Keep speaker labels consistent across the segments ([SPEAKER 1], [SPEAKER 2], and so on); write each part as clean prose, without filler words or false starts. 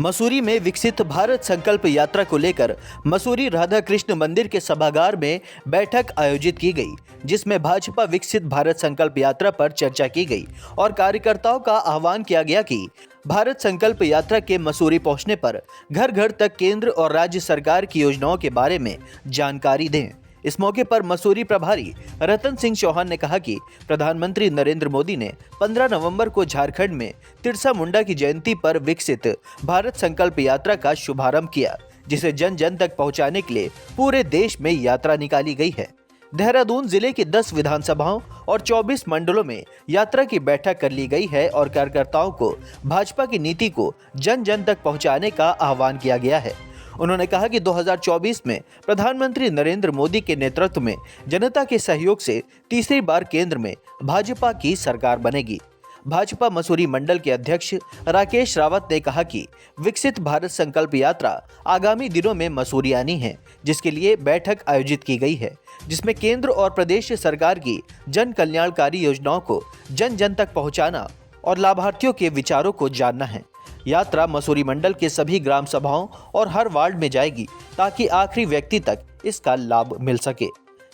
[SPEAKER 1] मसूरी में विकसित भारत संकल्प यात्रा को लेकर मसूरी राधा कृष्ण मंदिर के सभागार में बैठक आयोजित की गई, जिसमें भाजपा विकसित भारत संकल्प यात्रा पर चर्चा की गई और कार्यकर्ताओं का आह्वान किया गया कि भारत संकल्प यात्रा के मसूरी पहुंचने पर घर घर तक केंद्र और राज्य सरकार की योजनाओं के बारे में जानकारी दें। इस मौके पर मसूरी प्रभारी रतन सिंह चौहान ने कहा कि प्रधानमंत्री नरेंद्र मोदी ने 15 नवंबर को झारखंड में तिरसा मुंडा की जयंती पर विकसित भारत संकल्प यात्रा का शुभारंभ किया, जिसे जन जन तक पहुंचाने के लिए पूरे देश में यात्रा निकाली गई है। देहरादून जिले की 10 विधानसभाओं और 24 मंडलों में यात्रा की बैठक कर ली गई है और कार्यकर्ताओं को भाजपा की नीति को जन जन तक पहुंचाने का आह्वान किया गया है। उन्होंने कहा कि 2024 में प्रधानमंत्री नरेंद्र मोदी के नेतृत्व में जनता के सहयोग से तीसरी बार केंद्र में भाजपा की सरकार बनेगी। भाजपा मसूरी मंडल के अध्यक्ष राकेश रावत ने कहा कि विकसित भारत संकल्प यात्रा आगामी दिनों में मसूरी आनी है, जिसके लिए बैठक आयोजित की गई है, जिसमें केंद्र और प्रदेश सरकार की जन कल्याणकारी योजनाओं को जन जन तक पहुंचाना और लाभार्थियों के विचारों को जानना है। यात्रा मसूरी मंडल के सभी ग्राम सभाओं और हर वार्ड में जाएगी ताकि आखिरी व्यक्ति तक इसका लाभ मिल सके।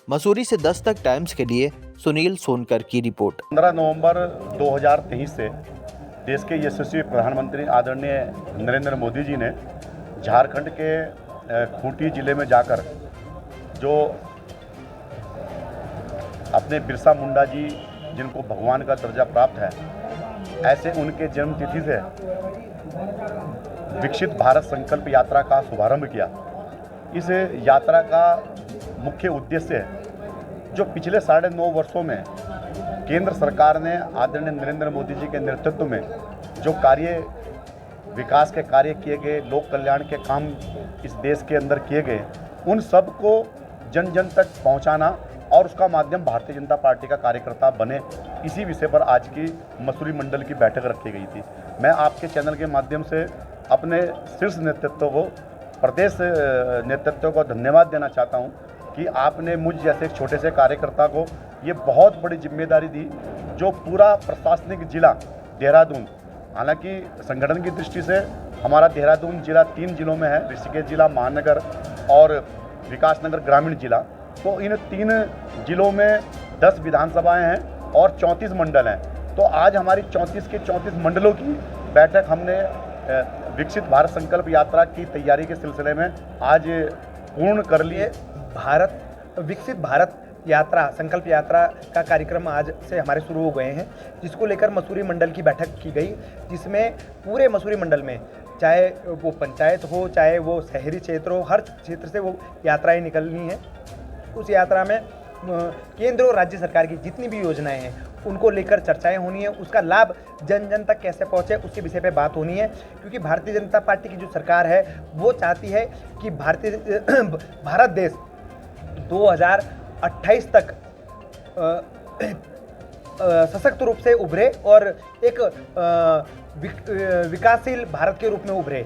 [SPEAKER 1] मसूरी से 10 तक टाइम्स के लिए सुनील सोनकर की रिपोर्ट।
[SPEAKER 2] 15 नवंबर 2023 से देश के यशस्वी प्रधानमंत्री आदरणीय नरेंद्र मोदी जी ने झारखंड के खूंटी जिले में जाकर जो अपने बिरसा मुंडा जी, जिनको भगवान का दर्जा प्राप्त है, ऐसे उनके जन्म तिथि से विकसित भारत संकल्प यात्रा का शुभारंभ किया। इस यात्रा का मुख्य उद्देश्य है जो पिछले 9.5 वर्षों में केंद्र सरकार ने आदरणीय नरेंद्र मोदी जी के नेतृत्व में जो विकास के कार्य किए गए, लोक कल्याण के काम इस देश के अंदर किए गए, उन सब को जन जन तक पहुंचाना और उसका माध्यम भारतीय जनता पार्टी का कार्यकर्ता बने, इसी विषय पर आज की मसूरी मंडल की बैठक रखी गई थी। मैं आपके चैनल के माध्यम से अपने शीर्ष नेतृत्व को, प्रदेश नेतृत्व को धन्यवाद देना चाहता हूं कि आपने मुझ जैसे एक छोटे से कार्यकर्ता को ये बहुत बड़ी जिम्मेदारी दी, जो पूरा प्रशासनिक जिला देहरादून, हालांकि संगठन की दृष्टि से हमारा देहरादून जिला 3 जिलों में है, ऋषिकेश जिला, महानगर और विकासनगर ग्रामीण जिला। तो इन 3 जिलों में 10 विधानसभाएं हैं और 34 मंडल हैं। तो आज हमारी 34 के 34 मंडलों की बैठक हमने विकसित भारत संकल्प यात्रा की तैयारी के सिलसिले में आज पूर्ण कर लिए।
[SPEAKER 3] विकसित भारत यात्रा संकल्प यात्रा का कार्यक्रम आज से हमारे शुरू हो गए हैं, जिसको लेकर मसूरी मंडल की बैठक की गई, जिसमें पूरे मसूरी मंडल में चाहे वो पंचायत हो, चाहे वो शहरी क्षेत्र हो, हर क्षेत्र से वो यात्राएं निकलनी है। उस यात्रा में केंद्र और राज्य सरकार की जितनी भी योजनाएं हैं उनको लेकर चर्चाएं होनी है, उसका लाभ जन जन तक कैसे पहुंचे उसके विषय पे बात होनी है। क्योंकि भारतीय जनता पार्टी की जो सरकार है वो चाहती है कि भारत देश 2028 तक सशक्त रूप से उभरे और एक विकासशील भारत के रूप में उभरे।